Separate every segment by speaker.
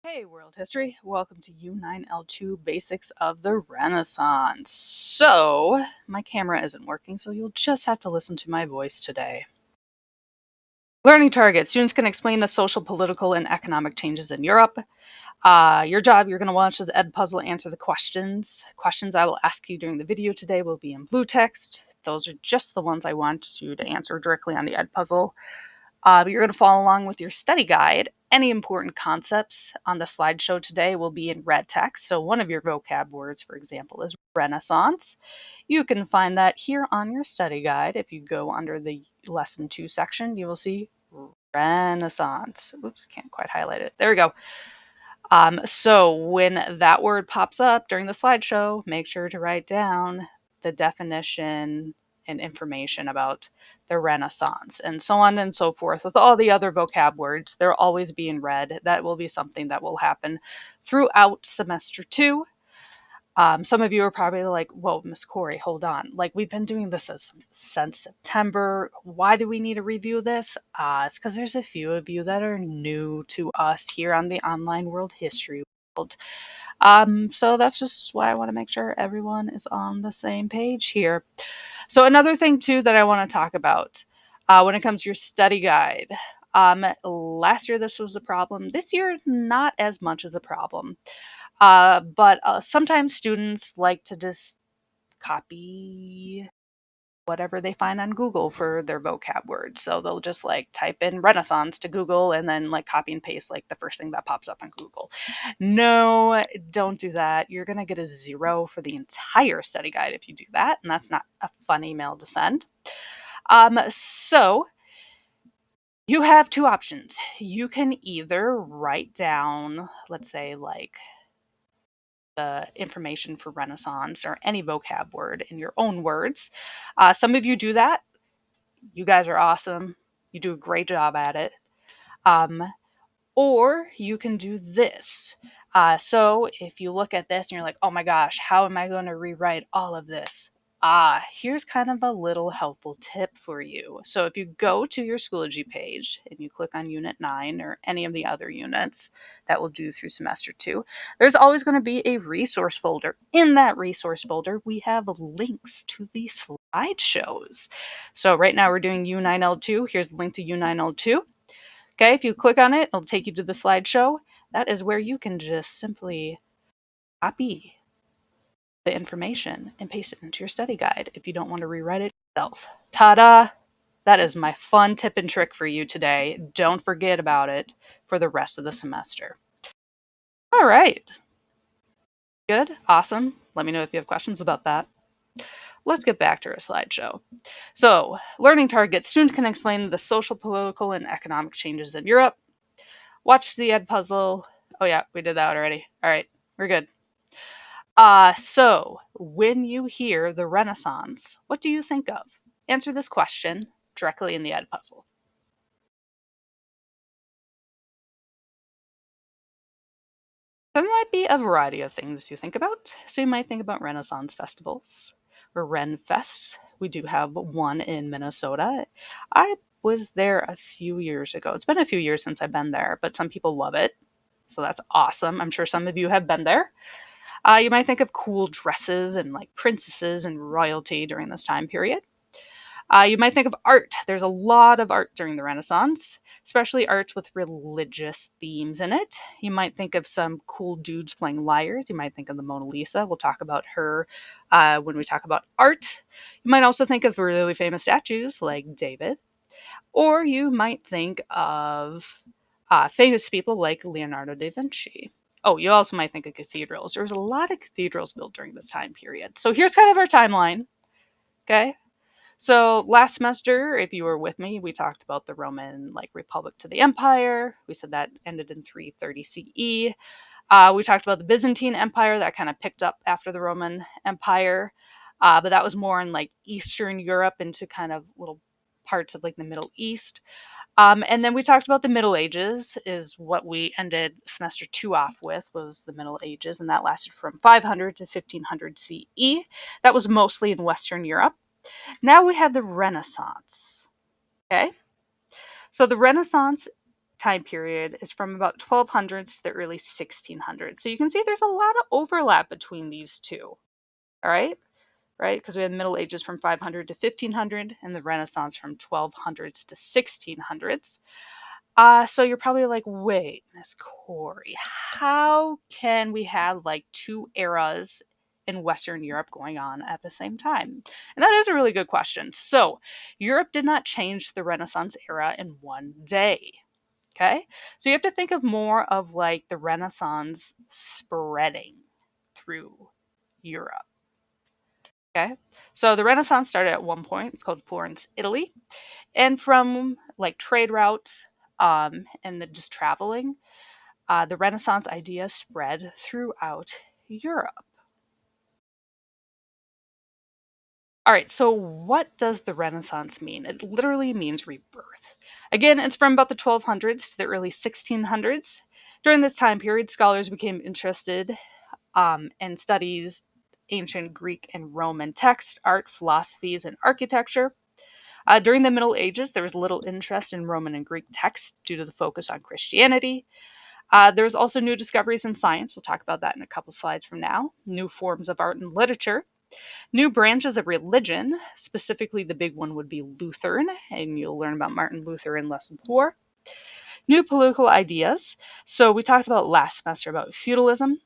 Speaker 1: Hey, world history. Welcome to U9-L2 Basics of the Renaissance. So, my camera isn't working, so you'll just have to listen to my voice today. Learning targets. Students can explain the social, political, and economic changes in Europe. Your job, you're going to watch this ed puzzle, answer the questions. Questions I will ask you during the video today will be in blue text. Those are just the ones I want you to answer directly on the ed puzzle. But you're going to follow along with your study guide. Any important concepts on the slideshow today will be in red text. So one of your vocab words, for example, is Renaissance. You can find that here on your study guide. If you go under the lesson 2 section, you will see Renaissance. Oops, can't quite highlight it. There we go. So when that word pops up during the slideshow, make sure to write down the definition and information about the Renaissance and so on and so forth. With all the other vocab words, they'll always be in red. That will be something that will happen throughout semester 2. Some of you are probably like, whoa, Miss Corey, hold on. Like, we've been doing this since September. Why do we need to review this? It's because there's a few of you that are new to us here on the online world history world. So that's just why I want to make sure everyone is on the same page here. So another thing, too, that I want to talk about when it comes to your study guide. Last year, this was a problem. This year, not as much as a problem. But sometimes students like to just copy whatever they find on Google for their vocab words. So they'll just like type in Renaissance to Google and then like copy and paste like the first thing that pops up on Google. No, don't do that. You're going to get a 0 for the entire study guide if you do that. And that's not a fun email to send. So you have two options. You can either write down, let's say, like the information for Renaissance or any vocab word in your own words. Some of you do that. You guys are awesome. You do a great job at it. Um, or you can do this. So if you look at this and you're like, oh my gosh, how am I going to rewrite all of this? Here's kind of a little helpful tip for you. So if you go to your Schoology page and you click on Unit 9 or any of the other units that we'll do through semester 2, there's always going to be a resource folder. In that resource folder, we have links to the slideshows. So right now we're doing U9-L2. Here's the link to U9-L2. Okay, if you click on it, it'll take you to the slideshow. That is where you can just simply copy the information and paste it into your study guide if you don't want to rewrite it yourself. Ta-da! That is my fun tip and trick for you today. Don't forget about it for the rest of the semester. All right. Good. Awesome. Let me know if you have questions about that. Let's get back to our slideshow. So, learning targets. Students can explain the social, political, and economic changes in Europe. Watch the ed puzzle. Oh yeah, we did that already. All right, we're good. So when you hear the Renaissance, what do you think of? Answer this question directly in the ed puzzle. There might be a variety of things you think about. So you might think about Renaissance festivals or Ren Fests. We do have one in Minnesota. I was there a few years ago. It's been a few years since I've been there, but some people love it. So that's awesome. I'm sure some of you have been there. You might think of cool dresses and like princesses and royalty during this time period. You might think of art. There's a lot of art during the Renaissance, especially art with religious themes in it. You might think of some cool dudes playing lyres. You might think of the Mona Lisa. We'll talk about her when we talk about art. You might also think of really famous statues like David. Or you might think of famous people like Leonardo da Vinci. Oh, you also might think of cathedrals. There was a lot of cathedrals built during this time period. So here's kind of our timeline. Okay. So last semester, if you were with me, we talked about the Roman Republic to the Empire. We said that ended in 330 CE. We talked about the Byzantine Empire that kind of picked up after the Roman Empire, but that was more in Eastern Europe into kind of little parts of the Middle East. And then we talked about the Middle Ages is what we ended semester 2 off with, was the Middle Ages, and that lasted from 500 to 1500 CE. That was mostly in Western Europe. Now we have the Renaissance. Okay? So the Renaissance time period is from about 1200s to the early 1600s. So you can see there's a lot of overlap between these two. All right? Right? Because we had the Middle Ages from 500 to 1500 and the Renaissance from 1200s to 1600s. So you're probably like, wait, Miss Corey, how can we have like two eras in Western Europe going on at the same time? And that is a really good question. So Europe did not change the Renaissance era in one day. Okay? So you have to think of more of like the Renaissance spreading through Europe. Okay? So the Renaissance started at one point, it's called Florence, Italy. And from like trade routes and just traveling, the Renaissance idea spread throughout Europe. All right, so what does the Renaissance mean? It literally means rebirth. Again, it's from about the 1200s to the early 1600s. During this time period, scholars became interested and studies ancient Greek and Roman text, art, philosophies, and architecture. During the Middle Ages, there was little interest in Roman and Greek texts due to the focus on Christianity. There was also new discoveries in science. We'll talk about that in a couple slides from now. New forms of art and literature. New branches of religion. Specifically, the big one would be Lutheran, and you'll learn about Martin Luther in Lesson 4. New political ideas. So we talked about last semester about feudalism.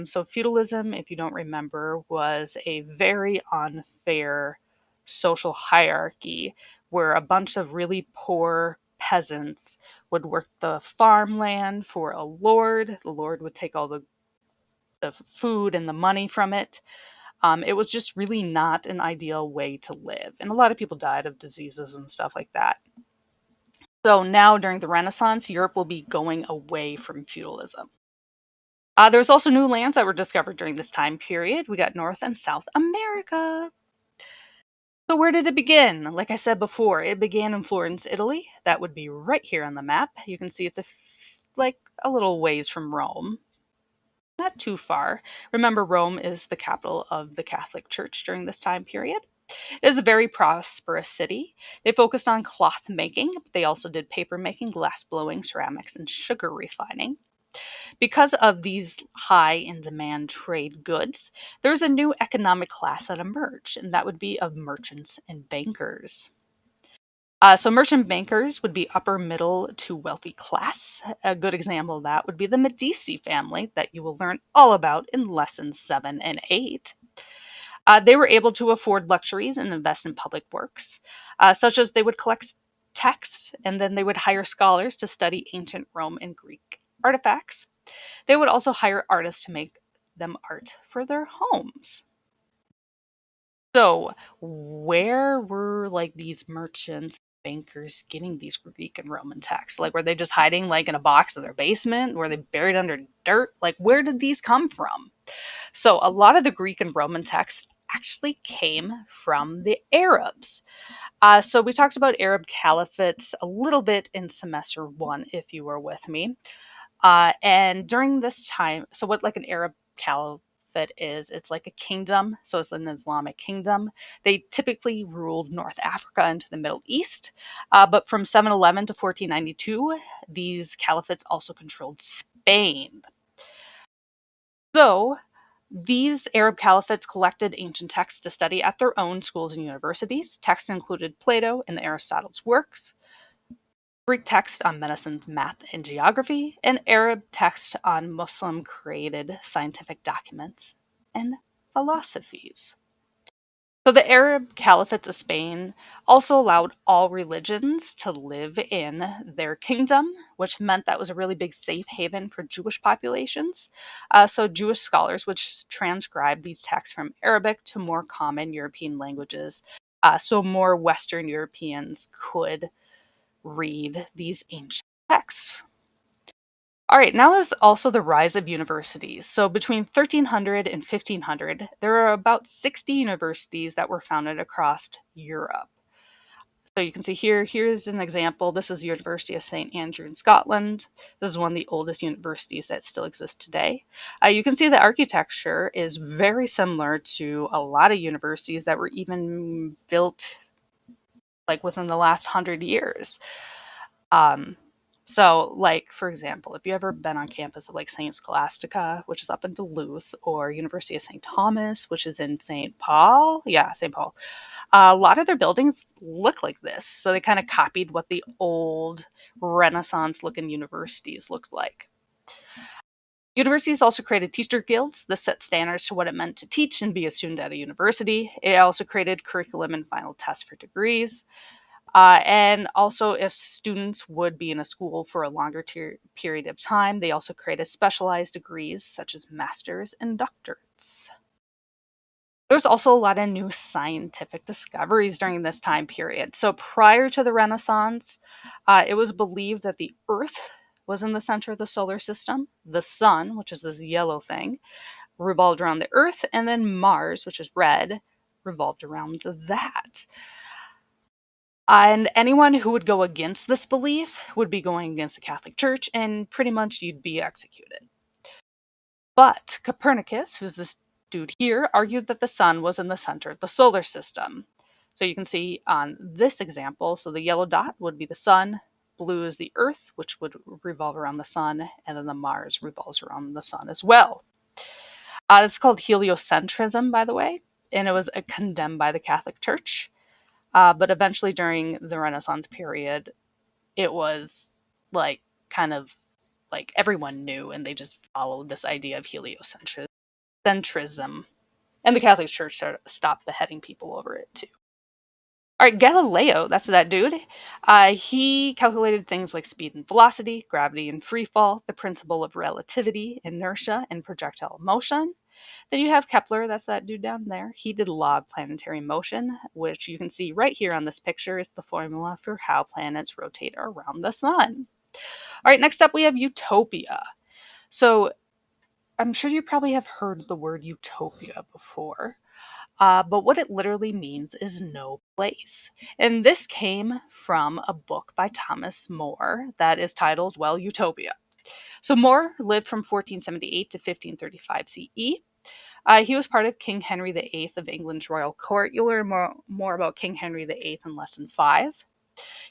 Speaker 1: So feudalism, if you don't remember, was a very unfair social hierarchy where a bunch of really poor peasants would work the farmland for a lord. The lord would take all the food and the money from it. It was just really not an ideal way to live. And a lot of people died of diseases and stuff like that. So now during the Renaissance, Europe will be going away from feudalism. There was also new lands that were discovered during this time period. We got North and South America. So where did it begin? Like I said before, it began in Florence, Italy. That would be right here on the map. You can see it's like a little ways from Rome. Not too far. Remember, Rome is the capital of the Catholic Church during this time period. It is a very prosperous city. They focused on cloth making. They also did paper making, glass blowing, ceramics, and sugar refining. Because of these high in demand trade goods, there's a new economic class that emerged, and that would be of merchants and bankers. So merchant bankers would be upper middle to wealthy class. A good example of that would be the Medici family that you will learn all about in lessons 7 and 8. They were able to afford luxuries and invest in public works, such as they would collect texts and then they would hire scholars to study ancient Rome and Greek artifacts. They would also hire artists to make them art for their homes. So, where were like these merchants, bankers getting these Greek and Roman texts? Like, were they just hiding like in a box in their basement? Were they buried under dirt? Like, where did these come from? So, a lot of the Greek and Roman texts actually came from the Arabs. So, we talked about Arab caliphates a little bit in semester 1, if you were with me. And during this time, so what like an Arab caliphate is, it's like a kingdom. So it's an Islamic kingdom. They typically ruled North Africa and the Middle East. But from 711 to 1492, these caliphates also controlled Spain. So these Arab caliphates collected ancient texts to study at their own schools and universities. Texts included Plato and Aristotle's works, Greek text on medicine, math, and geography, and Arab text on Muslim created scientific documents and philosophies. So the Arab caliphates of Spain also allowed all religions to live in their kingdom, which meant that was a really big safe haven for Jewish populations. So Jewish scholars would transcribe these texts from Arabic to more common European languages, so more Western Europeans could read these ancient texts. All right, now is also the rise of universities. So between 1300 and 1500, there are about 60 universities that were founded across Europe. So you can see here's an example. This is the University of St. Andrew in Scotland. This is one of the oldest universities that still exist today. You can see the architecture is very similar to a lot of universities that were even built like within the last 100 years. So, like, for example, if you ever been on campus of like St. Scholastica, which is up in Duluth, or University of St. Thomas, which is in St. Paul, yeah, St. Paul, a lot of their buildings look like this. So they kind of copied what the old Renaissance looking universities looked like. Universities also created teacher guilds that set standards to what it meant to teach and be a student at a university. It also created curriculum and final tests for degrees. And also, if students would be in a school for a longer period of time, they also created specialized degrees such as masters and doctorates. There's also a lot of new scientific discoveries during this time period. So prior to the Renaissance, it was believed that the Earth was in the center of the solar system, the sun, which is this yellow thing, revolved around the Earth, and then Mars, which is red, revolved around that. And anyone who would go against this belief would be going against the Catholic Church, and pretty much you'd be executed. But Copernicus, who's this dude here, argued that the sun was in the center of the solar system. So you can see on this example, so the yellow dot would be the sun, blue is the Earth, which would revolve around the sun, and then the Mars revolves around the sun as well. It's called heliocentrism, by the way, and it was condemned by the Catholic Church. But eventually, during the Renaissance period, it was like kind of like everyone knew, and they just followed this idea of heliocentrism. And the Catholic Church stopped beheading people over it too. All right, Galileo, that's that dude. He calculated things like speed and velocity, gravity and free fall, the principle of relativity, inertia, and projectile motion. Then you have Kepler, that's that dude down there. He did law of planetary motion, which you can see right here on this picture is the formula for how planets rotate around the sun. All right, next up we have utopia. So I'm sure you probably have heard the word utopia before. But what it literally means is no place. And this came from a book by Thomas More that is titled, well, Utopia. So More lived from 1478 to 1535 CE. He was part of King Henry VIII of England's royal court. You'll learn more about King Henry VIII in lesson 5.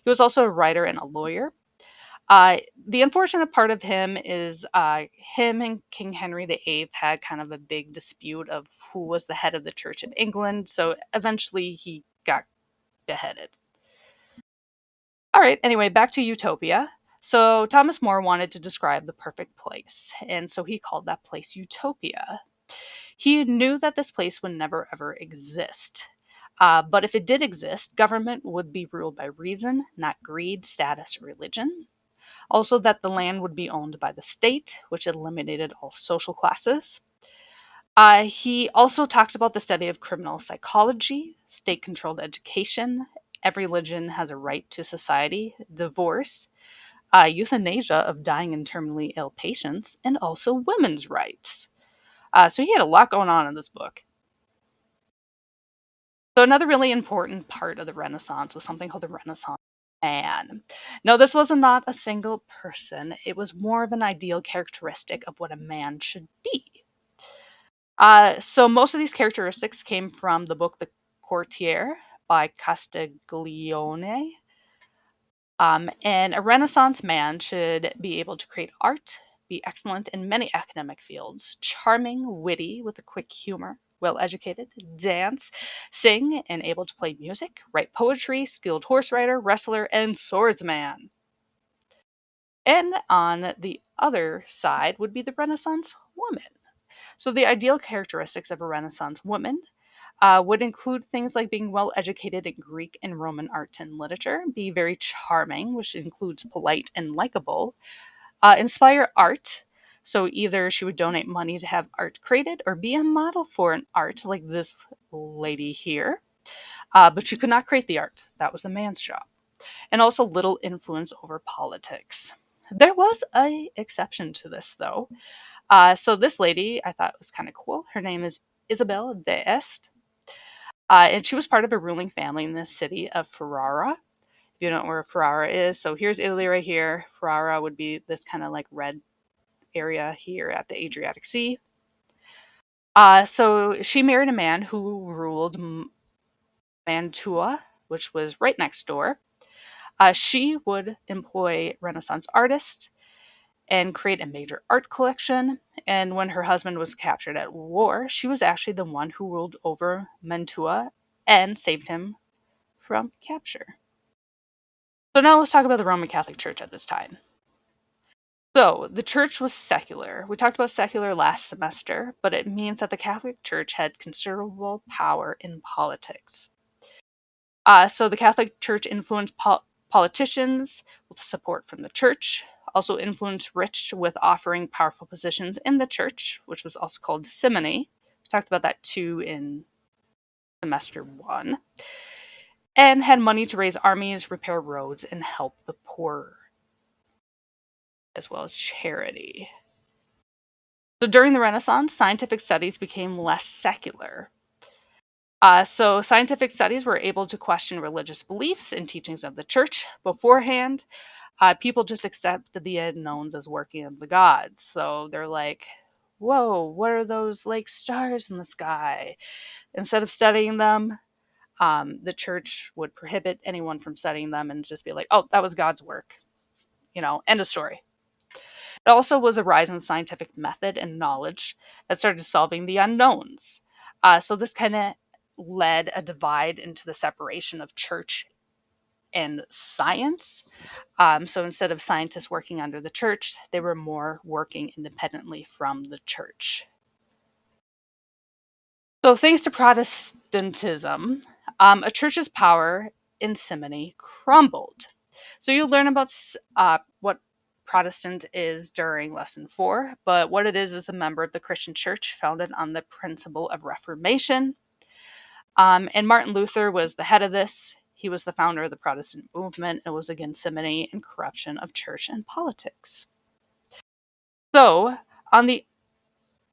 Speaker 1: He was also a writer and a lawyer. The unfortunate part of him is him and King Henry VIII had kind of a big dispute of who was the head of the Church of England, so eventually he got beheaded. All right, anyway, back to Utopia. So Thomas More wanted to describe the perfect place, and so he called that place Utopia. He knew that this place would never ever exist. But if it did exist, government would be ruled by reason, not greed, status, or religion. Also, that the land would be owned by the state, which eliminated all social classes. He also talked about the study of criminal psychology, state controlled education, every religion has a right to society, divorce, euthanasia of dying and terminally ill patients, and also women's rights. So he had a lot going on in this book. So another really important part of the Renaissance was something called the Renaissance man. No, this was not a single person. It was more of an ideal characteristic of what a man should be. So most of these characteristics came from the book The Courtier by Castiglione. And a Renaissance man should be able to create art, be excellent in many academic fields, charming, witty, with a quick humor, well educated, dance, sing, and able to play music, write poetry, skilled horse rider, wrestler, and swordsman. And on the other side would be the Renaissance woman. So the ideal characteristics of a Renaissance woman would include things like being well educated in Greek and Roman art and literature, be very charming, which includes polite and likable, inspire art. So either she would donate money to have art created or be a model for an art like this lady here. But she could not create the art. That was a man's job. And also little influence over politics. There was a exception to this though. So this lady I thought was kind of cool. Her name is Isabel d'Este. And she was part of a ruling family in the city of Ferrara. If you don't know where Ferrara is, so here's Italy right here. Ferrara would be this kind of like red area here at the Adriatic Sea. So she married a man who ruled Mantua, which was right next door. She would employ Renaissance artists and create a major art collection. And when her husband was captured at war, she was actually the one who ruled over Mantua and saved him from capture. So now let's talk about the Roman Catholic Church at this time. So the church was secular. We talked about secular last semester, but it means that the Catholic Church had considerable power in politics. So the Catholic Church influenced politicians with support from the church, also influenced rich with offering powerful positions in the church, which was also called simony. We talked about that too in semester 1. And had money to raise armies, repair roads, and help the poor, as well as charity. So during the Renaissance, scientific studies became less secular. So scientific studies were able to question religious beliefs and teachings of the church beforehand. People just accepted the unknowns as working of the gods. So they're like, whoa, what are those like stars in the sky? Instead of studying them, the church would prohibit anyone from studying them and just be like, oh, that was God's work. End of story. It also was a rise in scientific method and knowledge that started solving the unknowns. So this kind of led a divide into the separation of church and science. So instead of scientists working under the church, they were more working independently from the church. So thanks to Protestantism, a church's power in simony crumbled. So you'll learn about what Protestant is during lesson 4, but what it is a member of the Christian church founded on the principle of Reformation. And Martin Luther was the head of this. He was the founder of the Protestant movement. It was against simony and corruption of church and politics. So,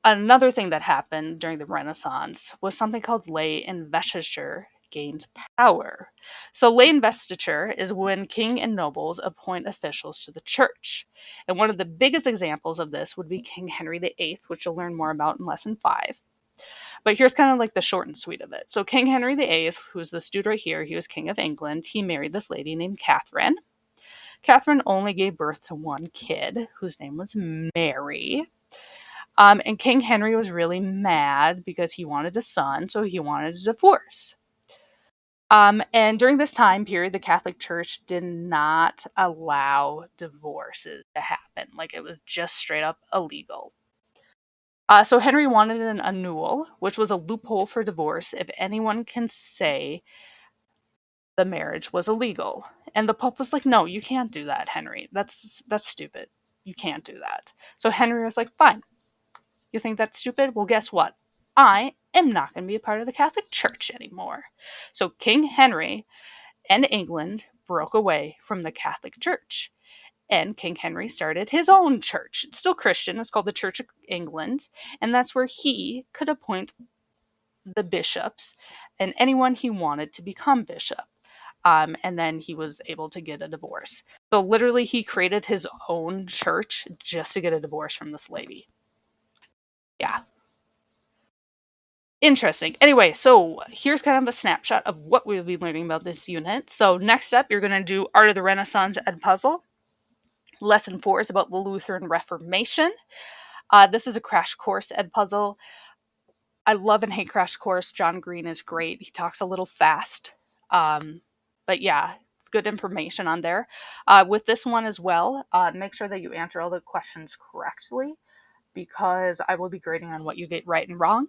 Speaker 1: another thing that happened during the Renaissance was something called lay investiture gained power. So lay investiture is when king and nobles appoint officials to the church. And one of the biggest examples of this would be King Henry VIII, which you'll learn more about in lesson 5. But here's kind of like the short and sweet of it. So King Henry VIII, who's this dude right here, he was king of England. He married this lady named Catherine. Catherine only gave birth to one kid, whose name was Mary. And King Henry was really mad because he wanted a son, so he wanted a divorce. And during this time period, the Catholic Church did not allow divorces to happen. Like, it was just straight up illegal. So Henry wanted an annul, which was a loophole for divorce if anyone can say the marriage was illegal. And the Pope was like, no, you can't do that, Henry. That's stupid. You can't do that. So Henry was like, fine. You think that's stupid? Well, guess what? I am not going to be a part of the Catholic Church anymore. So King Henry and England broke away from the Catholic Church. And King Henry started his own church. It's still Christian. It's called the Church of England. And that's where he could appoint the bishops and anyone he wanted to become bishop. And then he was able to get a divorce. So literally, he created his own church just to get a divorce from this lady. Yeah. Interesting. Anyway, so here's kind of a snapshot of what we'll be learning about this unit. So next up, you're going to do Art of the Renaissance Ed Puzzle. Lesson 4 is about the Lutheran Reformation. This is a crash course Ed Puzzle. I love and hate Crash Course. John Green is great. He talks a little fast. But yeah, it's good information on there. With this one as well, make sure that you answer all the questions correctly, because I will be grading on what you get right and wrong.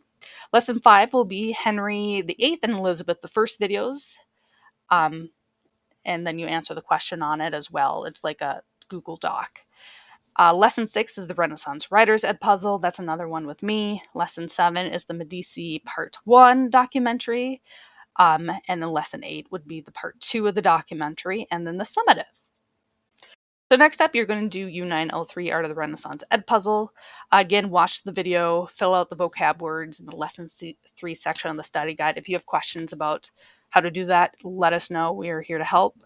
Speaker 1: Lesson 5 will be Henry VIII and Elizabeth I videos. And then you answer the question on it as well. It's like a Google Doc. Lesson 6 is the Renaissance Writers Ed Puzzle. That's another one with me. Lesson 7 is the Medici Part 1 documentary. And then lesson 8 would be the Part 2 of the documentary, and then the summative. So next up, you're going to do U9-L3 Art of the Renaissance Ed Puzzle. Again, watch the video, fill out the vocab words in the lesson 3 section of the study guide. If you have questions about how to do that, let us know. We are here to help.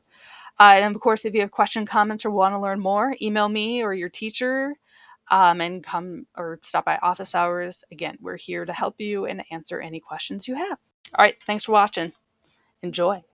Speaker 1: And of course, if you have questions, comments, or want to learn more, email me or your teacher, and come or stop by office hours. Again, we're here to help you and answer any questions you have. All right, thanks for watching. Enjoy.